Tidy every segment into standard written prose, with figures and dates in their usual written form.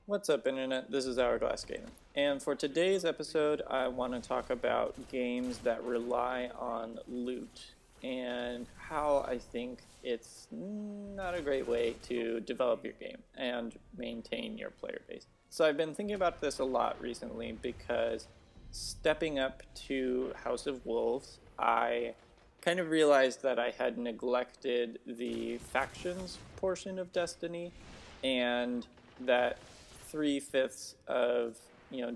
What's up, Internet? This is Hourglass Gaming. And for today's episode, I want to talk about games that rely on loot and how I think it's not a great way to develop your game and maintain your player base. So I've been thinking about this a lot recently because stepping up to House of Wolves, I kind of realized that I had neglected the factions portion of Destiny, and that 3/5 of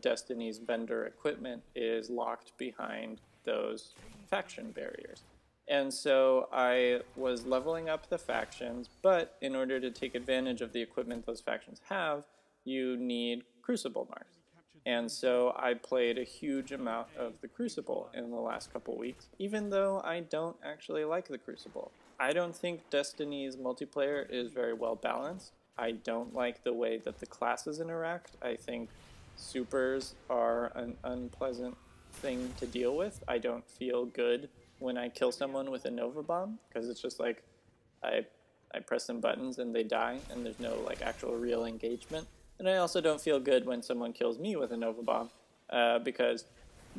Destiny's vendor equipment is locked behind those faction barriers. And so I was leveling up the factions, but in order to take advantage of the equipment those factions have, you need Crucible marks. And so I played a huge amount of the Crucible in the last couple weeks, even though I don't actually like the Crucible. I don't think Destiny's multiplayer is very well balanced. I don't like the way that the classes interact. I think supers are an unpleasant thing to deal with. I don't feel good when I kill someone with a Nova Bomb, because it's just like I press some buttons and they die, and there's no like actual real engagement. And I also don't feel good when someone kills me with a Nova Bomb, because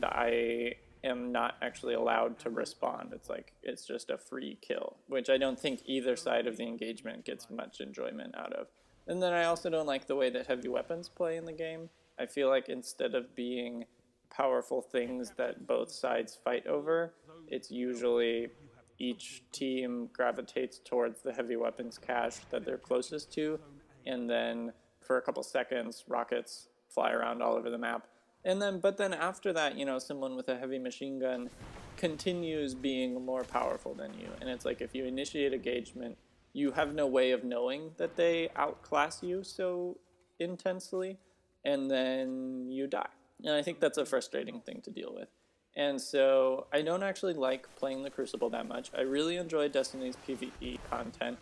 I am not actually allowed to respond. It's just a free kill, which I don't think either side of the engagement gets much enjoyment out of. And then I also don't like the way that heavy weapons play in the game. I feel like instead of being powerful things that both sides fight over, it's usually each team gravitates towards the heavy weapons cache that they're closest to, and then for a couple seconds, rockets fly around all over the map. But then after that, someone with a heavy machine gun continues being more powerful than you. And it's like if you initiate engagement, you have no way of knowing that they outclass you so intensely, and then you die. And I think that's a frustrating thing to deal with. And so I don't actually like playing the Crucible that much. I really enjoy Destiny's PvE content,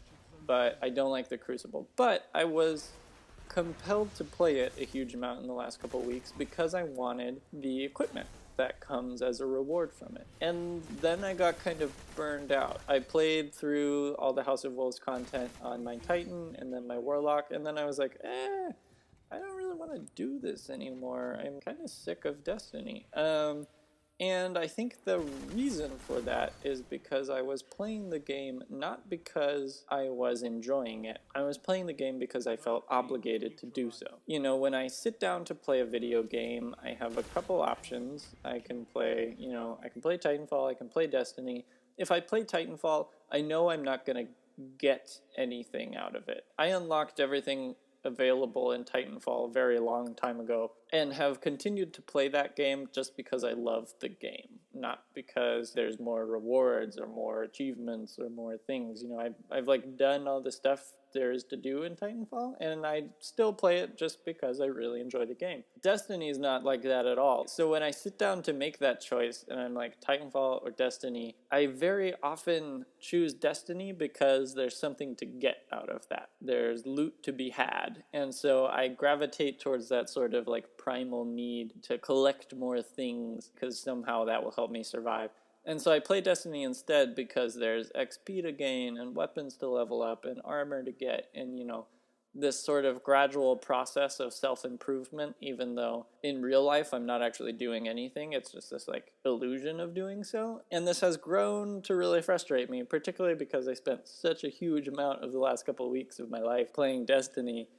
but I don't like the Crucible. But I was compelled to play it a huge amount in the last couple of weeks because I wanted the equipment that comes as a reward from it. And then I got kind of burned out. I played through all the House of Wolves content on my Titan and then my Warlock, and then I was like, I don't really want to do this anymore. I'm kind of sick of Destiny. And I think the reason for that is because I was playing the game not because I was enjoying it. I was playing the game because I felt obligated to do so. When I sit down to play a video game, I have a couple options. I can play Titanfall, I can play Destiny. If I play Titanfall, I know I'm not going to get anything out of it. I unlocked everything available in Titanfall a very long time ago and have continued to play that game just because I love the game, not because there's more rewards or more achievements or more things. I've like done all the stuff there is to do in Titanfall, and I still play it just because I really enjoy the game. Destiny is not like that at all. So when I sit down to make that choice and I'm like Titanfall or Destiny, I very often choose Destiny because there's something to get out of that. There's loot to be had. And so I gravitate towards that sort of like primal need to collect more things because somehow that will help me survive. And so I play Destiny instead because there's XP to gain and weapons to level up and armor to get, and this sort of gradual process of self-improvement, even though in real life I'm not actually doing anything. It's just this like illusion of doing so. And this has grown to really frustrate me, particularly because I spent such a huge amount of the last couple of weeks of my life playing Destiny.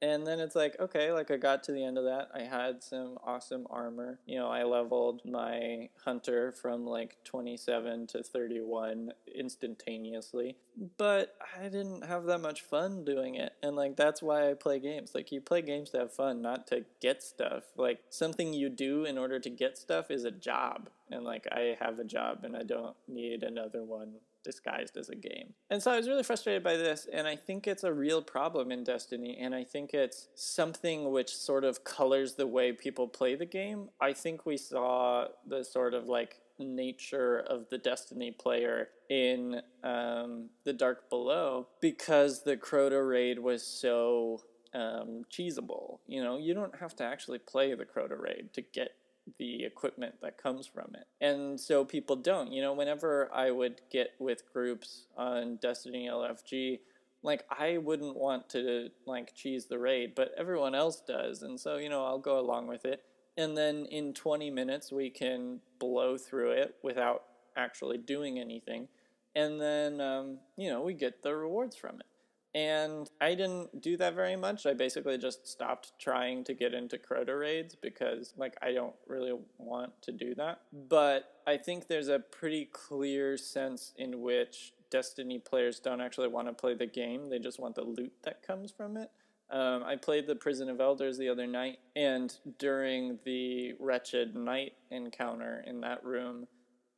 And then it's like, okay, like I got to the end of that. I had some awesome armor. I leveled my hunter from like 27 to 31 instantaneously. But I didn't have that much fun doing it. And like that's why I play games. Like you play games to have fun, not to get stuff. Like something you do in order to get stuff is a job. And like I have a job and I don't need another one disguised as a game. And so I was really frustrated by this, and I think it's a real problem in Destiny, and I think it's something which sort of colors the way people play the game. I think we saw the sort of like nature of the Destiny player in The Dark Below because the Crota raid was so cheesable. You don't have to actually play the Crota raid to get the equipment that comes from it. And so people don't. Whenever I would get with groups on Destiny LFG, like, I wouldn't want to like cheese the raid, but everyone else does, and so I'll go along with it. And then in 20 minutes we can blow through it without actually doing anything, and then we get the rewards from it. And I didn't do that very much. I basically just stopped trying to get into Crota raids because, like, I don't really want to do that. But I think there's a pretty clear sense in which Destiny players don't actually want to play the game. They just want the loot that comes from it. I played the Prison of Elders the other night, and during the Wretched Knight encounter in that room,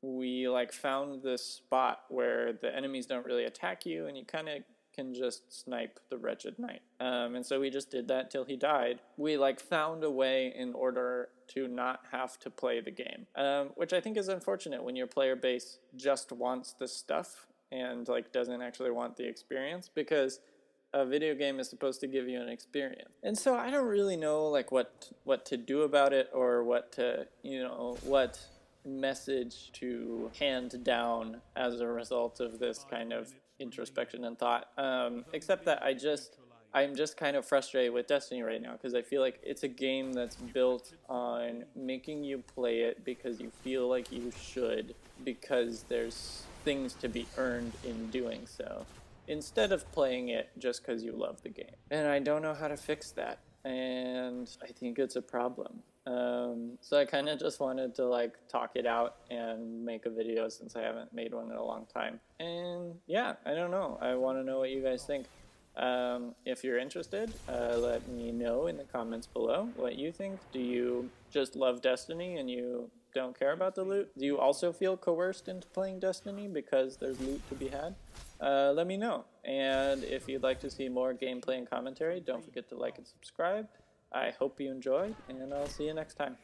we like found this spot where the enemies don't really attack you, and you kind of can just snipe the Wretched Knight. And so we just did that till he died. We like found a way in order to not have to play the game, which I think is unfortunate when your player base just wants the stuff and like doesn't actually want the experience, because a video game is supposed to give you an experience. And so I don't really know like what to do about it, or what to, what message to hand down as a result of this kind of introspection and thought, except that I'm just kind of frustrated with Destiny right now, because I feel like it's a game that's built on making you play it because you feel like you should, because there's things to be earned in doing so, instead of playing it just because you love the game. And I don't know how to fix that, and I think it's a problem. So I kind of just wanted to like talk it out and make a video, since I haven't made one in a long time. And yeah, I don't know. I want to know what you guys think. If you're interested, let me know in the comments below what you think. Do you just love Destiny and you don't care about the loot? Do you also feel coerced into playing Destiny because there's loot to be had? Let me know. And if you'd like to see more gameplay and commentary, don't forget to like and subscribe. I hope you enjoyed, and I'll see you next time.